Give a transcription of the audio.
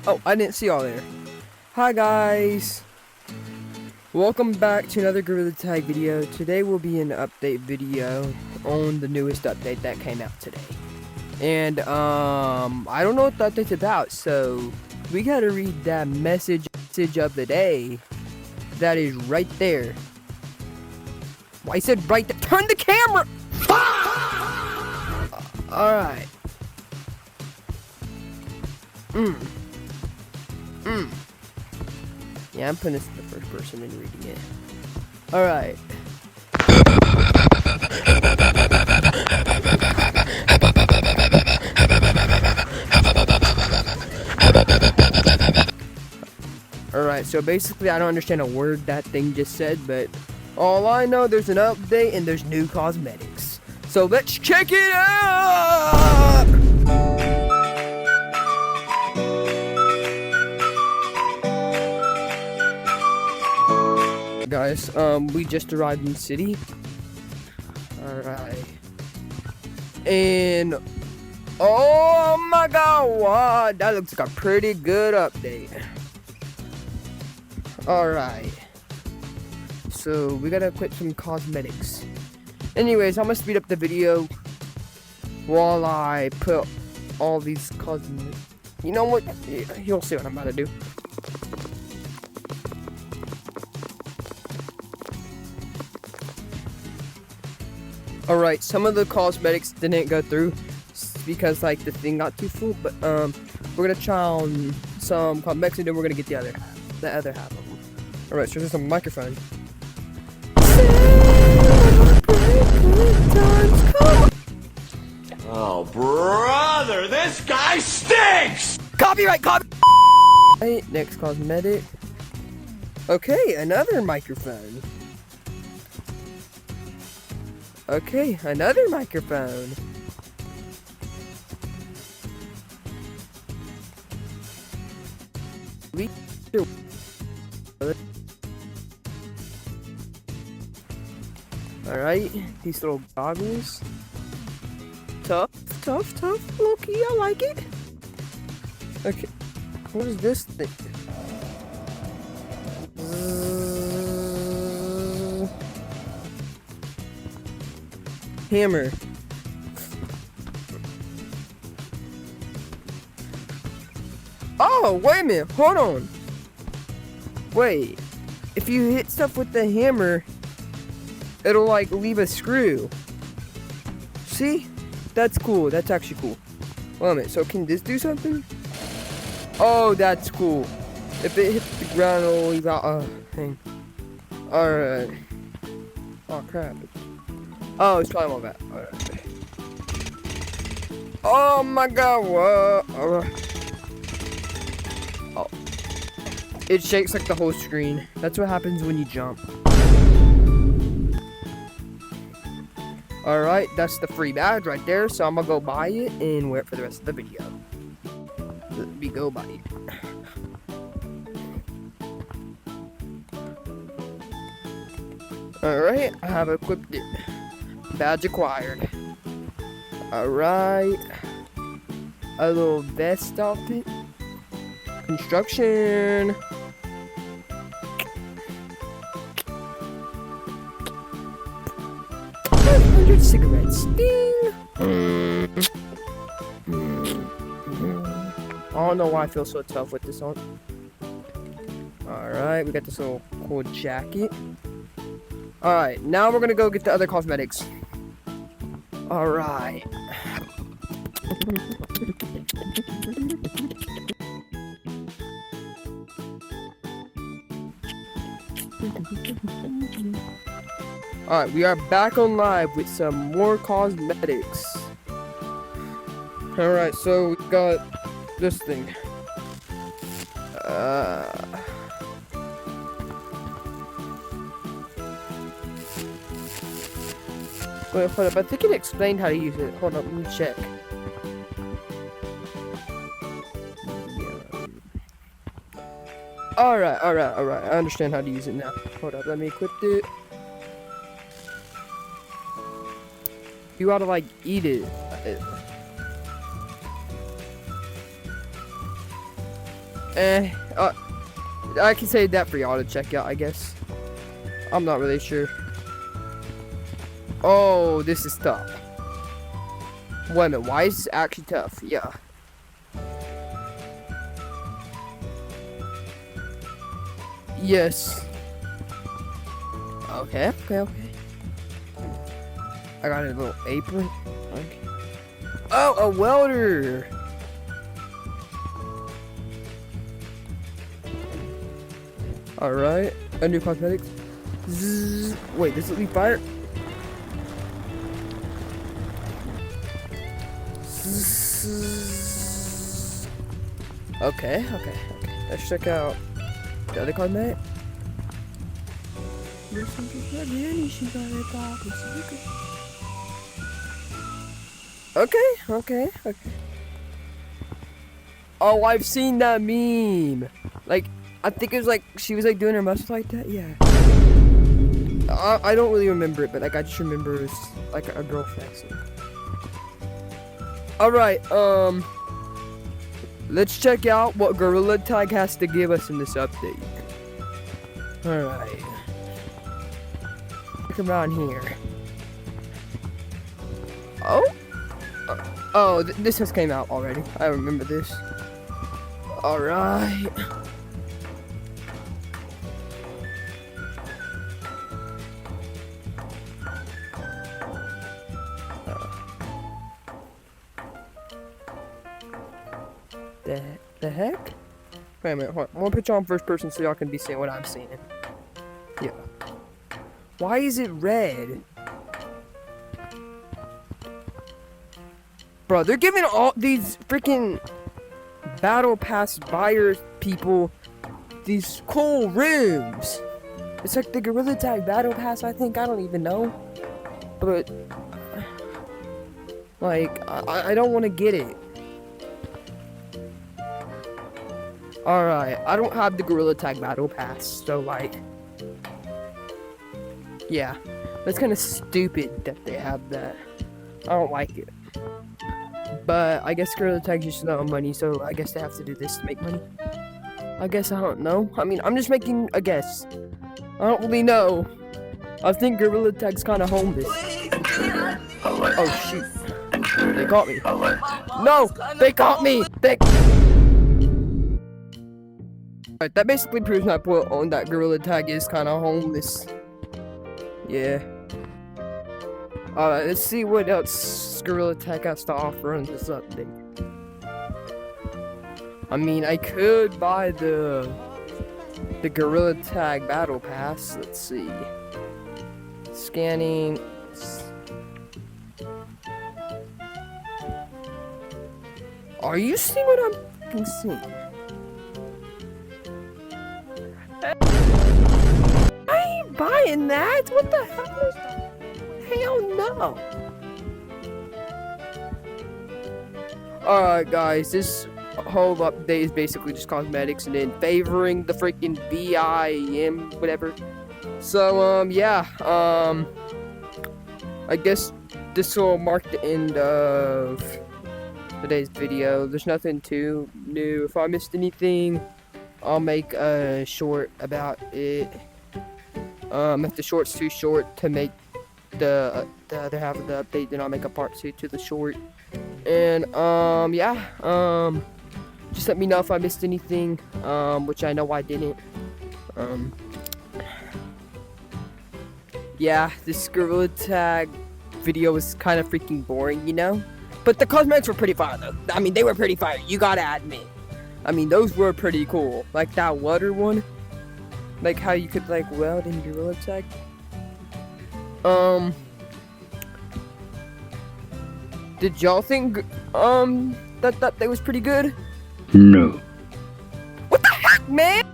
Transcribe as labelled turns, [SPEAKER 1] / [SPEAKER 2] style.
[SPEAKER 1] Oh, I didn't see y'all there. Hi guys! Welcome back to another Gorilla Tag video. Today will be an update video on the newest update that came out today. And I don't know what the update's about, so we gotta read that message of the day that is right there. Well, I said right there. Turn the camera! Alright. Yeah, I'm putting this in the first person and reading it. Alright. Alright, so basically I don't understand a word that thing just said, but all I know, there's an update and there's new cosmetics. So let's check it out! Guys, we just arrived in the city. Alright. And oh my god, wow, that looks like a pretty good update. Alright. So we gotta equip some cosmetics. Anyways, I'm gonna speed up the video while I put all these cosmetics. You know what? You'll see what I'm about to do. Alright, some of the cosmetics didn't go through because like the thing got too full, but we're gonna try on some cosmetics and then we're gonna get the other half of them. Alright, so there's a microphone.
[SPEAKER 2] Oh, brother, this guy stinks!
[SPEAKER 1] Copyright! Next cosmetic. Okay, another microphone. Okay, another microphone. Alright, these little goggles. Tough. Low-key, I like it. Okay, what is this thing? Hammer. Oh, wait a minute. Hold on. Wait. If you hit stuff with the hammer, it'll like leave a screw. See? That's cool. That's actually cool. Wait a minute. So can this do something? Oh, that's cool. If it hits the ground, it'll leave out a thing. Alright. Oh, crap. Oh, it's probably my bad. Alright. Oh my god, what? Alright. Oh. It shakes like the whole screen. That's what happens when you jump. Alright, that's the free badge right there. So I'm gonna go buy it and wait for the rest of the video. Let me go buy it. Alright, I have equipped it. Badge acquired. Alright. A little vest outfit. Construction. Cigarettes. Ding. I don't know why I feel so tough with this on. Alright, we got this little cool jacket. Alright, now we're gonna go get the other cosmetics. Alright. Alright, we are back on live with some more cosmetics. Alright, so we got this thing. Wait, hold up. I think it explained how to use it. Hold up, let me check. Alright. I understand how to use it now. Hold up, let me equip it. You gotta like eat it. I can say that for y'all to check out, I guess. I'm not really sure. Oh, this is tough. Wait a minute, why is this actually tough? Yeah. Yes. Okay. I got a little apron. Okay. Oh, a welder! Alright, a new cosmetics. Zzz. Wait, does it leave fire? Zzz. Okay. Let's check out the other cosmetic. Okay. Oh, I've seen that meme. Like, I think it was like, she was like doing her muscles like that, yeah. I don't really remember it, but like, I just remember it was like a girl flexing. Alright, let's check out what Gorilla Tag has to give us in this update. Alright. Look around here. Oh, this just came out already. I remember this. Alright. The heck? Wait a minute, hold on. I'm gonna put you on first person so y'all can be seeing what I'm seeing. Yeah. Why is it red? Bro, they're giving all these freaking battle pass buyer people these cool rooms. It's like the Gorilla Tag battle pass, I think. I don't even know. But like, I don't want to get it. Alright, I don't have the Gorilla Tag battle pass, so like, yeah, that's kind of stupid that they have that. I don't like it. But I guess Gorilla Tag's just no money, so I guess they have to do this to make money. I guess, I don't know. I mean, I'm just making a guess. I don't really know. I think Gorilla Tag's kind of homeless. Oh shoot. They got me. No! They got me! Alright, that basically proves my point on that Gorilla Tag is kind of homeless. Yeah. Alright, let's see what else Gorilla Tag has to offer on this update. I mean, I could buy the Gorilla Tag Battle Pass. Let's see. Scanning. Are you seeing what I'm fucking seeing? I ain't buying that. What the hell? Hell no. Alright guys, this whole update is basically just cosmetics and then favoring the freaking BIM whatever. So yeah, I guess this will mark the end of today's video. There's nothing too new. If I missed anything, I'll make a short about it. If the short's too short to make the other half of the update, then I'll make a part 2 to the short. And yeah, just let me know if I missed anything, which I know I didn't. Yeah, this Gorilla Tag video was kind of freaking boring, you know? But the cosmetics were pretty fire though. I mean, they were pretty fire, you gotta admit. I mean, those were pretty cool. Like that water one. Like how you could like weld in Gorilla Tag. Did y'all think that was pretty good?
[SPEAKER 3] No.
[SPEAKER 1] What the heck, man?